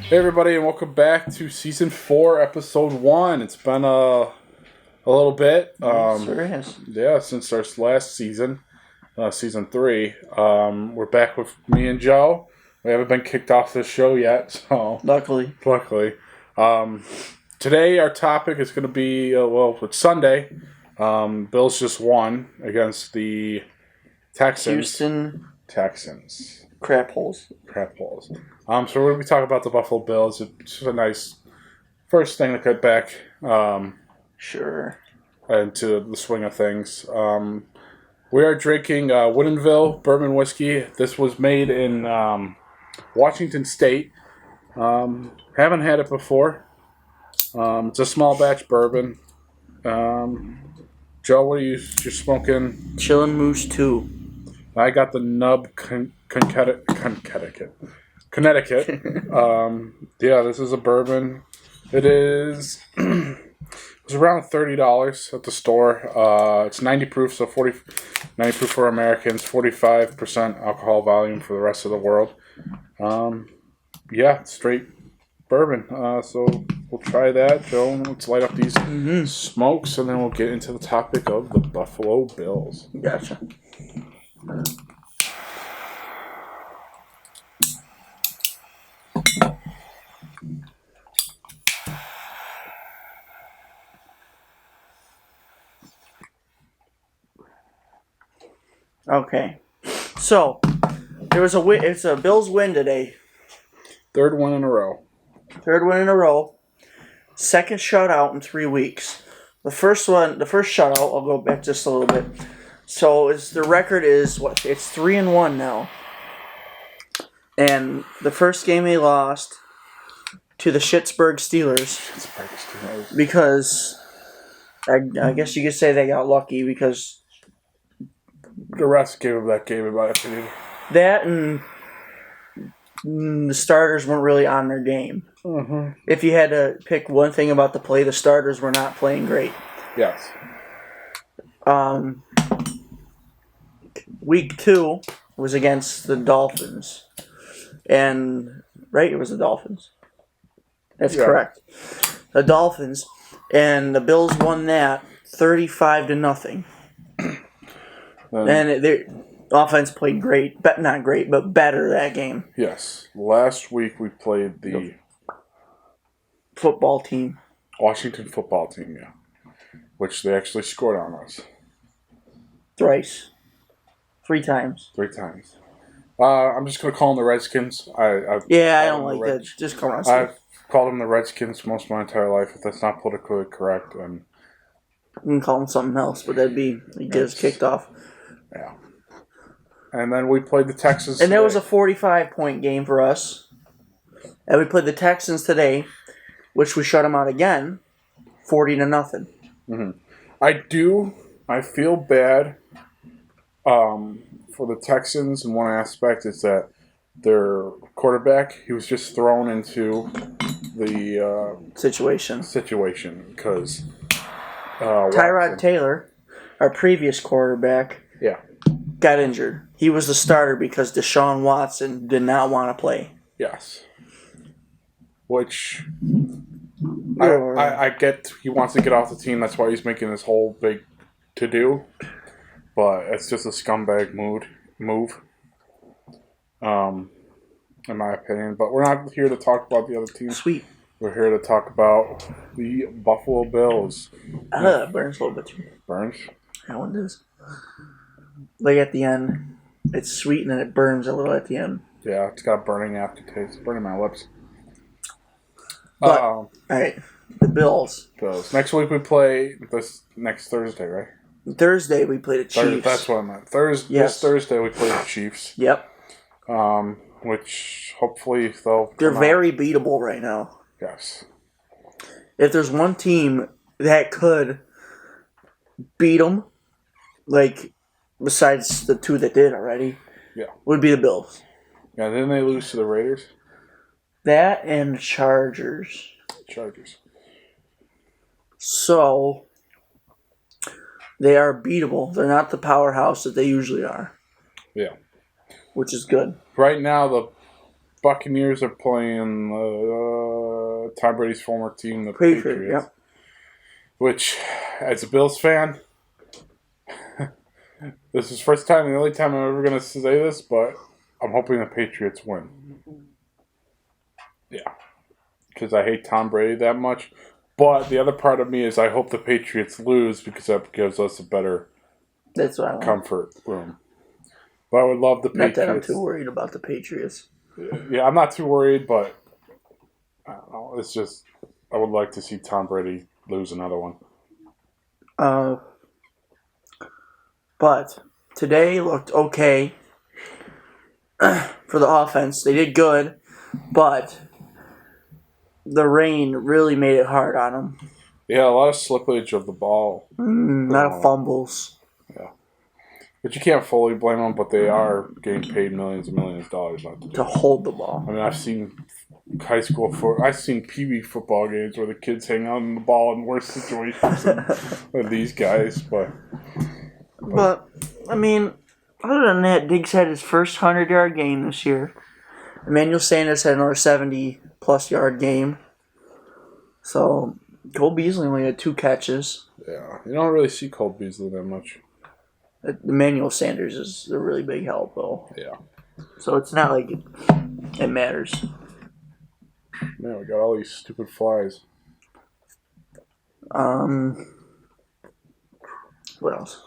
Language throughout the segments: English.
Hey everybody, and welcome back to Season 4, Episode 1. It's been a little bit. Sure is. Yeah, since our last season, Season 3. We're back with me and Joe. We haven't been kicked off this show yet, so... Luckily. Today our topic is going to be, it's Sunday. Bills just won against the Texans. Houston. Texans. Crap holes. So we're going to be talking about the Buffalo Bills. It's just a nice first thing to get back Sure. into the swing of things. We are drinking Woodinville Bourbon Whiskey. This was made in Washington State. Haven't had it before. It's a small batch bourbon. Joe, what are you're smoking? Chillin' Moose 2. I got the Nub Connecticut. This is a bourbon. It is. It's around $30 at the store. It's 90 proof, so 90 proof for Americans, 45% alcohol volume for the rest of the world. Straight bourbon. So we'll try that, Joe. Let's light up these smokes, and then we'll get into the topic of the Buffalo Bills. Gotcha. Okay, so there was a win. It's a Bills win today. Third win in a row. Second shutout in 3 weeks. The first shutout. I'll go back just a little bit. So the record is what? It's 3-1 now. And the first game they lost to the Pittsburgh Steelers because I guess you could say they got lucky because the rest gave them that game, in my opinion. That and the starters weren't really on their game. Mm-hmm. If you had to pick one thing about the play, the starters were not playing great. Yes. Week 2 was against the Dolphins. And, right, it was the Dolphins. That's correct. The Dolphins. And the Bills won that 35-0. And their offense played great, but not great, but better that game. Yes. Last week we played the football team. Washington football team, yeah. Which they actually scored on us. Thrice. 3 times. 3 times. I'm just going to call them the Redskins. I don't like that. Just call them. I've called them the Redskins most of my entire life, but that's not politically correct. And you can call them something else, but that'd be he gets kicked off. Yeah. And then we played the Texans. And that was a 45-point game for us. And we played the Texans today, which we shut them out again, 40-0. Mm-hmm. I feel bad for the Texans in one aspect is that their quarterback, he was just thrown into the situation because Tyrod Taylor, our previous quarterback, got injured. He was the starter because Deshaun Watson did not want to play. Yes. Which I get he wants to get off the team. That's why he's making this whole big to-do. But it's just a scumbag move. In my opinion. But we're not here to talk about the other team. Sweet. We're here to talk about the Buffalo Bills. Burns a little bit too. Burns? That one does. Like at the end, it's sweet and then it burns a little at the end. Yeah, it's got a burning aftertaste. It's burning my lips. But, all right, the Bills. Next week we play this next Thursday, right? Thursday we play the Chiefs. That's what I meant. This Thursday we play the Chiefs. Yep. Which hopefully they'll. They're very beatable right now. Yes. If there's one team that could beat them, like besides the 2 that did already, would be the Bills. Yeah, didn't they lose to the Raiders? That and Chargers. So they are beatable. They're not the powerhouse that they usually are. Yeah. Which is good. Right now, Buccaneers are playing Tom Brady's former team, the Patriots. Yep. Which, as a Bills fan, this is the first time and the only time I'm ever going to say this, but I'm hoping the Patriots win. Yeah. Because I hate Tom Brady that much. But the other part of me is I hope the Patriots lose because that gives us a better comfort room. But I would love the Patriots. Not that I'm too worried about the Patriots. Yeah, I'm not too worried, but I don't know. It's just I would like to see Tom Brady lose another one. But today looked okay for the offense. They did good, but the rain really made it hard on them. Yeah, a lot of slippage of the ball. A lot of fumbles. Yeah. But you can't fully blame them, but they are getting paid millions and millions of dollars not to hold the ball. I mean, I've seen I've seen Pee Wee football games where the kids hang on the ball in worse situations than these guys, but I mean, other than that, Diggs had his first 100-yard game this year. Emmanuel Sanders had another 70-plus yard game. So, Cole Beasley only had 2 catches. Yeah, you don't really see Cole Beasley that much. Emmanuel Sanders is a really big help, though. Yeah. So it's not like it matters. Man, we got all these stupid flies. What else?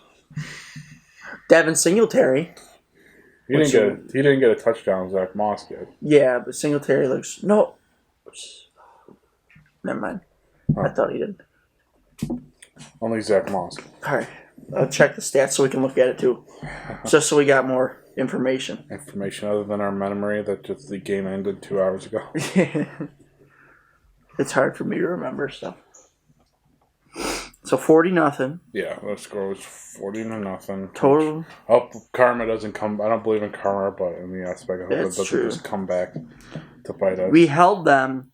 Devin Singletary. He didn't get a touchdown. Zach Moss did. Yeah, but Singletary looks Never mind. Huh. I thought he did. Only Zach Moss. All right. I'll check the stats so we can look at it too. Just so we got more information. Information other than our memory that just the game ended 2 hours ago. It's hard for me to remember stuff. So 40-0. Yeah, the score was 40-0. Total. I hope karma doesn't come. I don't believe in karma, but in the aspect, I hope it doesn't just come back to bite us. We held them.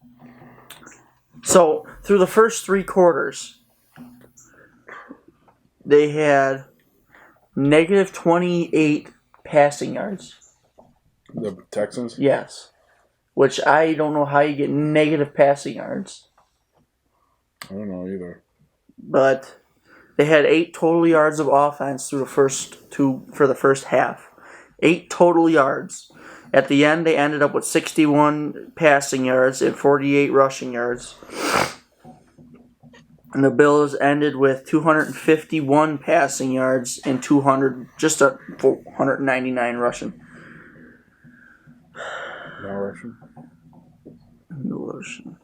So through the first 3 quarters, they had negative 28 passing yards. The Texans? Yes. Which I don't know how you get negative passing yards. I don't know either. But they had 8 total yards of offense through for the first half. 8 total yards. At the end, they ended up with 61 passing yards and 48 rushing yards. And the Bills ended with 251 passing yards and 499 rushing. No rushing? No rushing.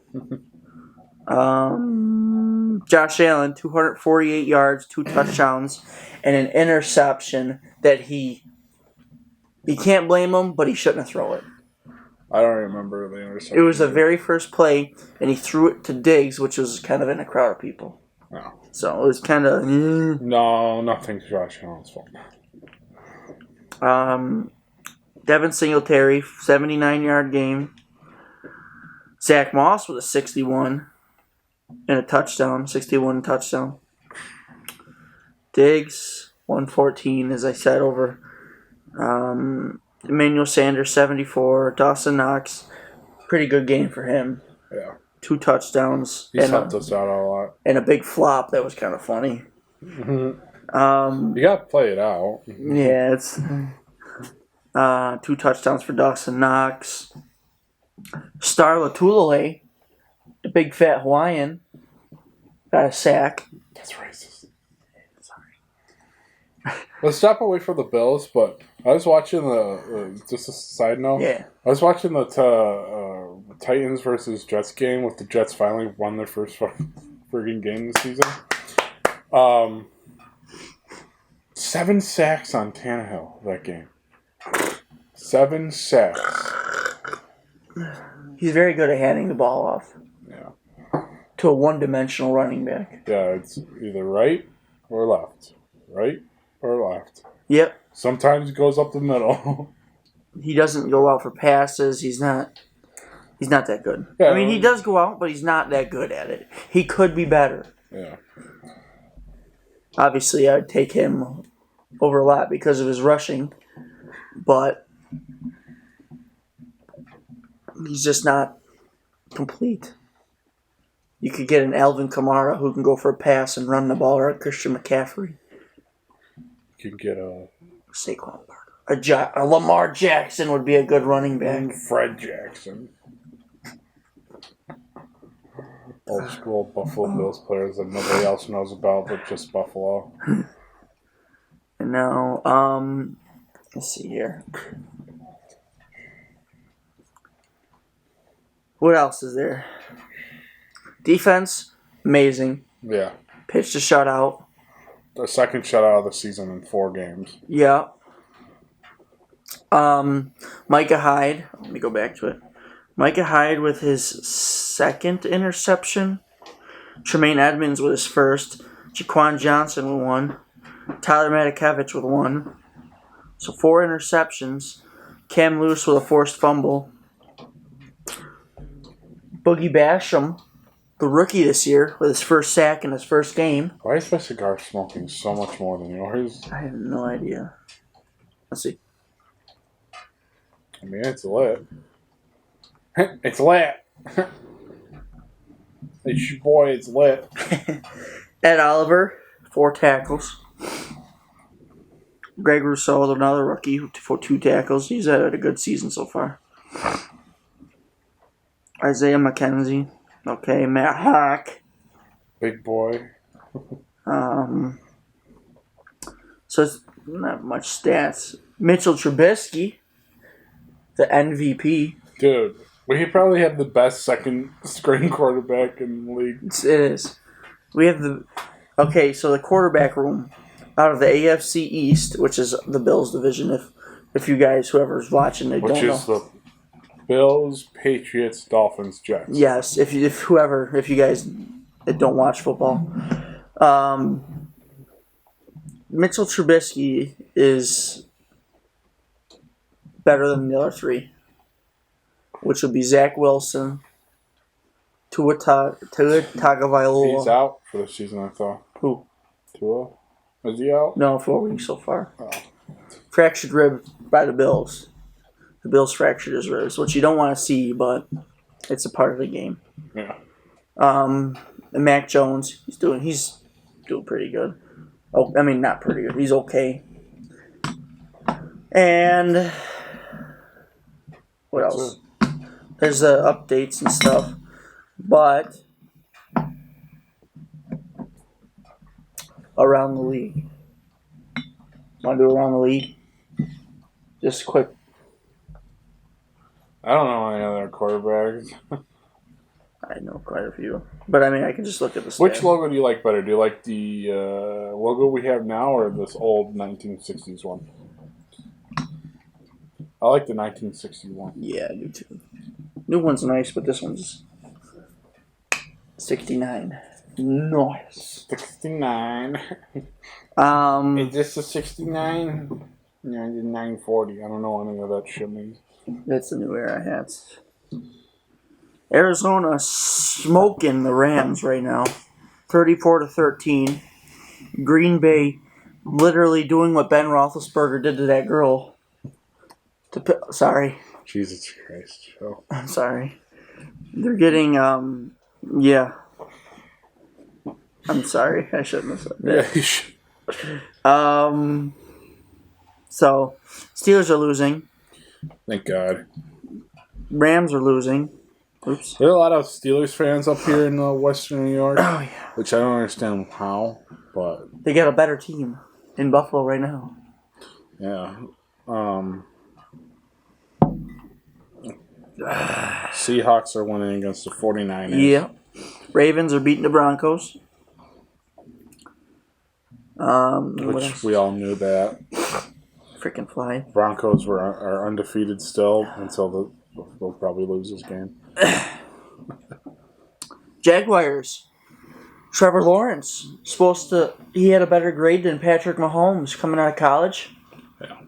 Josh Allen, 248 yards, 2 touchdowns, and an interception that he can't blame him, but he shouldn't have thrown it. I don't remember the interception. It was the very first play, and he threw it to Diggs, which was kind of in a crowd of people. No. So it was kind of... No, nothing's Josh Allen's fault. Devin Singletary, 79-yard game. Zach Moss with a 61 and a touchdown, 61 touchdown. Diggs, 114, as I said, over. Emmanuel Sanders, 74. Dawson Knox, pretty good game for him. Yeah. 2 touchdowns. He's helped us out a lot. And a big flop that was kind of funny. Mm-hmm. You got to play it out. Yeah, it's 2 touchdowns for Dawson Knox. Star Latulele, the big fat Hawaiian, got a sack. That's racist. Sorry. Let's step away from the Bills, but I was watching just a side note. Yeah. I was watching the Titans versus Jets game with the Jets finally won their first friggin' game this season. 7 sacks on Tannehill that game. 7 sacks. He's very good at handing the ball off. Yeah. To a one-dimensional running back. Yeah, it's either right or left. Right or left. Yep. Sometimes it goes up the middle. He doesn't go out for passes. He's not that good. Yeah, I mean, he does go out, but he's not that good at it. He could be better. Yeah. Obviously, I would take him over a lot because of his rushing, but He's just not complete. You could get an Alvin Kamara who can go for a pass and run the ball, or a Christian McCaffrey. You can get a Saquon Barkley. A Lamar Jackson would be a good running back. Fred Jackson. Old school Buffalo Bills players that nobody else knows about, but just Buffalo. And now, let's see here. What else is there? Defense, amazing. Yeah. Pitched a shutout. The second shutout of the season in 4 games. Yeah. Micah Hyde. Let me go back to it. Micah Hyde with his second interception. Tremaine Edmonds with his first. Jaquan Johnson with 1. Tyler Matakevich with 1. So 4 interceptions. Cam Lewis with a forced fumble. Boogie Basham, the rookie this year, with his first sack in his first game. Why is my cigar smoking so much more than yours? I have no idea. Let's see. I mean, it's lit. It's lit. It's your boy, it's lit. Ed Oliver, 4 tackles. Greg Rousseau, another rookie, for 2 tackles. He's had a good season so far. Isaiah McKenzie. Okay, Matt Hack. Big boy. So it's not much stats. Mitchell Trubisky, the MVP. Dude, we probably have the best second string quarterback in the league. It is. We have so the quarterback room out of the AFC East, which is the Bills division, if you guys, whoever's watching it, don't know. Which is the Bills, Patriots, Dolphins, Jets. Yes, if you guys don't watch football. Mitchell Trubisky is better than the other 3, which would be Zach Wilson, Tua Tagovailoa. He's out for the season, I thought. Who? Tua? Is he out? No, 4 weeks so far. Oh. Fractured rib by the Bills. The Bills fractured his ribs, which you don't want to see, but it's a part of the game. Yeah. And Mac Jones, he's doing pretty good. Oh, I mean, not pretty good. He's okay. And what else? There's updates and stuff, but around the league. Want to do around the league? Just quick. I don't know any other quarterbacks. I know quite a few. But, I mean, I can just look at the stats. Which logo do you like better? Do you like the logo we have now or this old 1960s one? I like the 1961. Yeah, I do too. New one's nice, but this one's 69. Nice. 69. Is this a 69? Yeah, 940. I don't know any of that shit means. That's the new era hats. Arizona smoking the Rams right now, 34-13. Green Bay literally doing what Ben Roethlisberger did to that girl. Sorry. Jesus Christ. Oh. I'm sorry. They're getting, yeah. I'm sorry. I shouldn't have said that. Yeah, you should. So, Steelers are losing. Thank God. Rams are losing. Oops. There are a lot of Steelers fans up here in Western New York. Oh, yeah. Which I don't understand how, but... They got a better team in Buffalo right now. Yeah. Seahawks are winning against the 49ers. Yeah. Ravens are beating the Broncos. Which we all knew that. Freaking fly. Broncos are undefeated still until they'll probably lose this game. Jaguars. Trevor Lawrence. He had a better grade than Patrick Mahomes coming out of college. Yeah.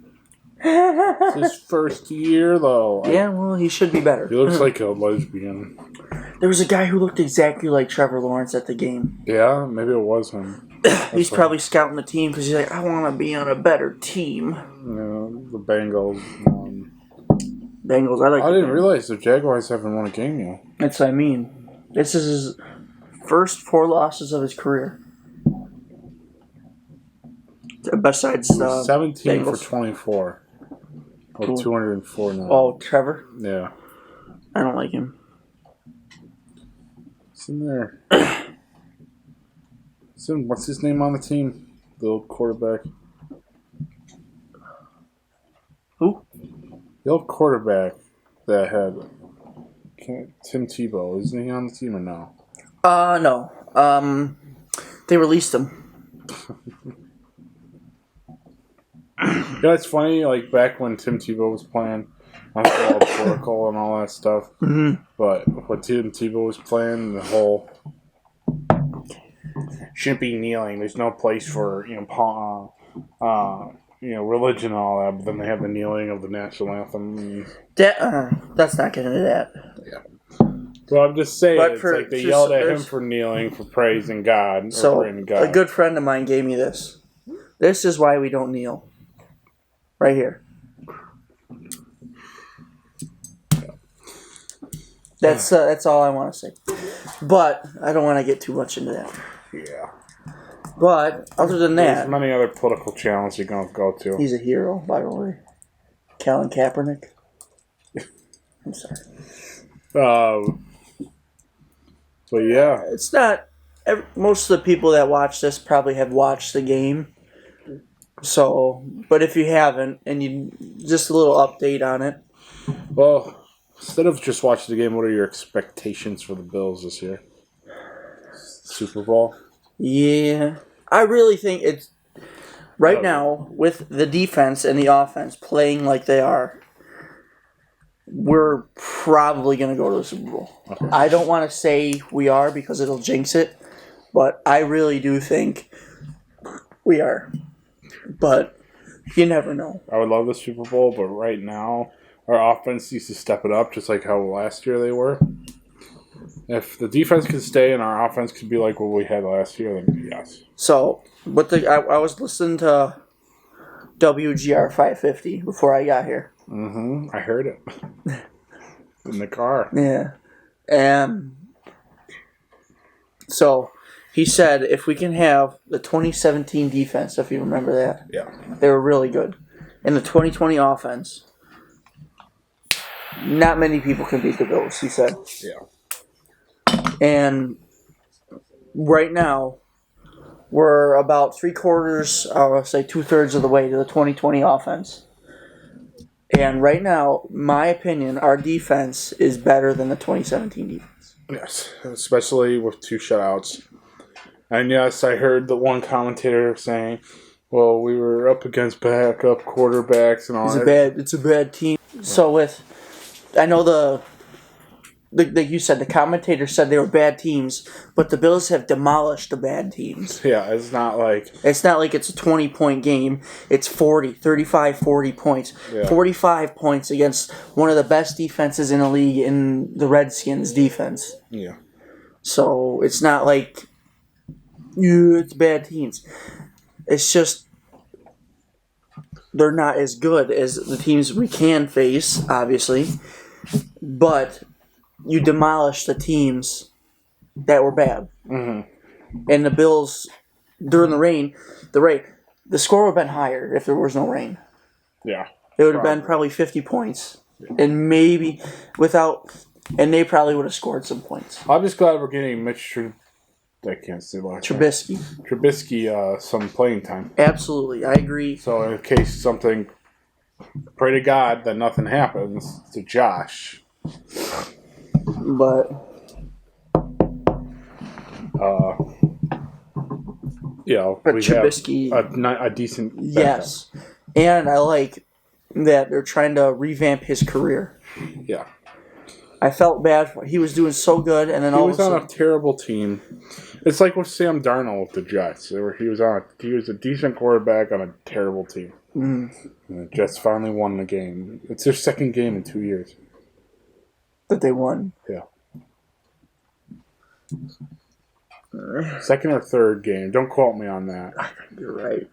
It's his first year, though. Yeah, well, he should be better. He looks like a lesbian. There was a guy who looked exactly like Trevor Lawrence at the game. Yeah, maybe it was him. He's probably scouting the team because he's like, I want to be on a better team. Yeah, the Bengals. Bengals. I like. I the didn't Bengals. realize the Jaguars haven't won a game yet. That's what I mean. This is his first 4 losses of his career. Besides 17 Bengals. for 24. With 204 now. Oh, Trevor? Yeah. I don't like him. It's in there. What's his name on the team? The old quarterback. Who? The old quarterback that had Tim Tebow. Isn't he on the team or no? No. They released him. Yeah, it's funny. Like back when Tim Tebow was playing, I saw protocol and all that stuff. Mm-hmm. But when Tim Tebow was playing, the whole shouldn't be kneeling. There's no place for religion and all that. But then they have the kneeling of the national anthem. That's not getting into that. Yeah. So I'm just saying, But it's like they yelled at him for kneeling, for praising God. So or praying to God. a good friend of mine gave me this. This is why we don't kneel. Right here. That's all I want to say. But I don't want to get too much into that. Yeah. But other than There's that, many other political channels you're going to go to. he's a hero, by the way. Colin Kaepernick. I'm sorry. But yeah. It's not... Most of the people that watch this probably have watched the game. So, but if you haven't, and you just a little update on it. Well, instead of just watching the game, what are your expectations for the Bills this year? Super Bowl? Yeah. I really think it's... Right now, with the defense and the offense playing like they are, we're probably going to go to the Super Bowl. Okay. I don't want to say we are because it'll jinx it, but I really do think we are. But you never know. I would love the Super Bowl, but right now, our offense needs to step it up, just like how last year they were. If the defense can stay and our offense could be like what we had last year, then yes. So, I was listening to WGR 550 before I got here. Mm-hmm. I heard it. In the car. Yeah. And so, he said if we can have the 2017 defense, if you remember that. Yeah. They were really good. And the 2020 offense, not many people can beat the Bills, he said. Yeah. And right now, we're about 3/4, I'll say 2/3 of the way to the 2020 offense. And right now, my opinion, our defense is better than the 2017 defense. Yes, especially with 2 shutouts. And yes, I heard the one commentator saying, well, we were up against backup quarterbacks and all that. It's a bad team. So I know like you said, the commentator said they were bad teams, but the Bills have demolished the bad teams. Yeah, it's not like it's a 20-point game. It's 40 points. Yeah. 45 points against one of the best defenses in the league in the Redskins defense. Yeah. So it's not like it's bad teams. It's just they're not as good as the teams we can face, obviously. But you demolish the teams that were bad. Mm-hmm. And the Bills, during the rain, the score would have been higher if there was no rain. Yeah. It would have been probably 50 points. And maybe and they probably would have scored some points. I'm just glad we're getting Trubisky some playing time. Absolutely, I agree. So in case something, pray to God that nothing happens to Josh. But we Trubisky, have a decent backup. Yes, and I like that they're trying to revamp his career. Yeah, I felt bad for he was doing so good, and then he was on a terrible team. It's like with Sam Darnold with the Jets. He was a decent quarterback on a terrible team. Mm. And the Jets finally won the game. It's their second game in 2 years that they won. Yeah. Second or third game. Don't quote me on that. You're right.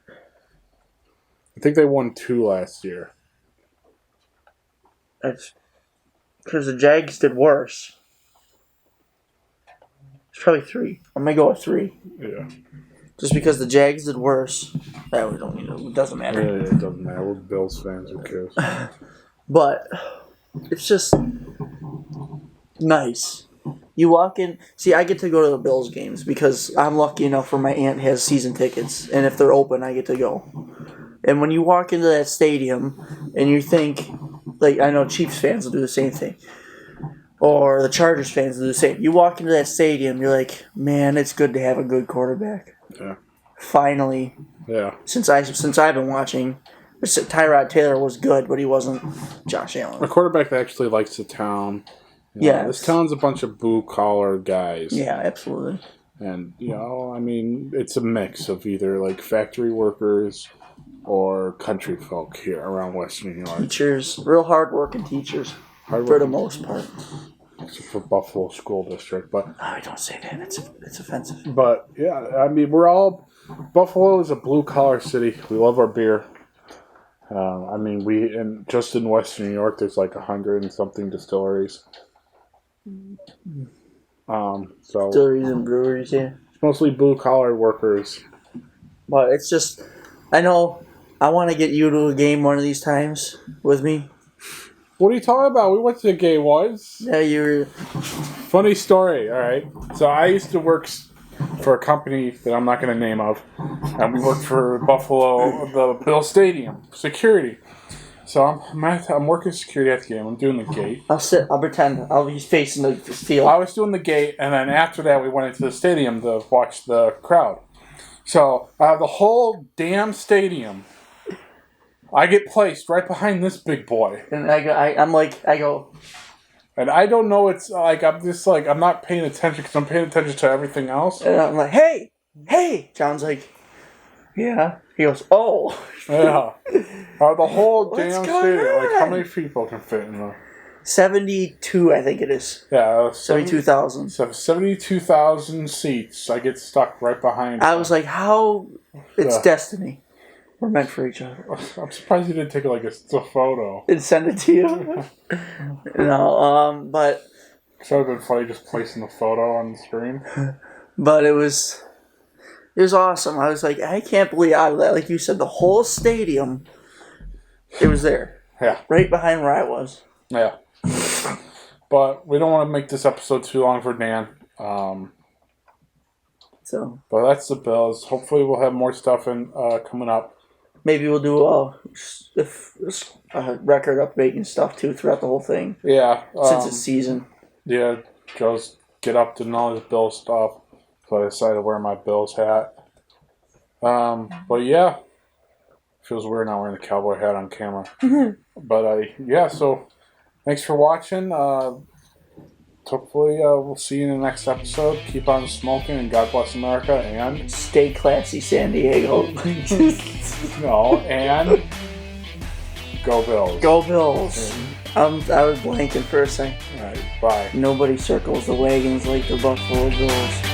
I think they won 2 last year. because the Jags did worse. It's probably 3. I'm gonna go with 3. Yeah. Just because the Jags did worse. That we don't need to. It doesn't matter. Yeah, it doesn't matter. We're Bills fans. Who cares? But it's just nice. You walk in. See, I get to go to the Bills games because I'm lucky enough where my aunt has season tickets, and if they're open, I get to go. And when you walk into that stadium, and you think, like, I know Chiefs fans will do the same thing, or the Chargers fans will do the same. You walk into that stadium, you're like, man, it's good to have a good quarterback. Yeah. Finally. Yeah. Since I've been watching, Tyrod Taylor was good, but he wasn't Josh Allen. A quarterback that actually likes the town. Yeah. This town's a bunch of blue-collar guys. Yeah, absolutely. And, I mean, it's a mix of either, like, factory workers or country folk here around Western New York. Teachers. Real hard-working teachers. For the most part. Except for Buffalo School District. But Oh, don't say that. It's offensive. But, yeah, I mean, Buffalo is a blue-collar city. We love our beer. I mean, just in Western New York, there's like 100 and something distilleries. Distilleries and breweries, yeah. It's mostly blue-collar workers. But it's just, I know, I want to get you to a game one of these times with me. What are you talking about? We went to the game once. Yeah, you're... Funny story, all right? So I used to work for a company that I'm not going to name of, and we worked for Buffalo, the Bill Stadium, security. So I'm working security at the game. I'm doing the gate. I'll pretend. I'll be facing the field. I was doing the gate, and then after that, we went into the stadium to watch the crowd. So the whole damn stadium, I get placed right behind this big boy. And I go. And I don't know, it's like, I'm not paying attention because I'm paying attention to everything else. And I'm like, hey! John's like, yeah. He goes, oh. Yeah. The whole What's damn going stadium, like, how on? many people can fit in there? 72, I think it is. Yeah. 72,000. 72,000 seats. I get stuck right behind. I was like, how? It's destiny. We're meant for each other. I'm surprised you didn't take like a photo. And send it to you. No, but It would have been funny just placing the photo on the screen. But it was awesome. I was like, I can't believe out of that. Like you said, the whole stadium, it was there. Yeah. Right behind where I was. Yeah. But we don't want to make this episode too long for Dan. But that's the Bills. Hopefully we'll have more stuff coming up. Maybe we'll do a record update and stuff too throughout the whole thing. Yeah. Since it's season. Yeah, Joe's get up to all his Bills stuff. So I decided to wear my Bills hat. But yeah. Feels weird not wearing the cowboy hat on camera. But yeah, so thanks for watching. Hopefully we'll see you in the next episode. Keep on smoking and God bless America and stay classy, San Diego. No, and go Bills. Go Bills. I was blanking for a second. Alright, bye. Nobody circles the wagons like the Buffalo Bills.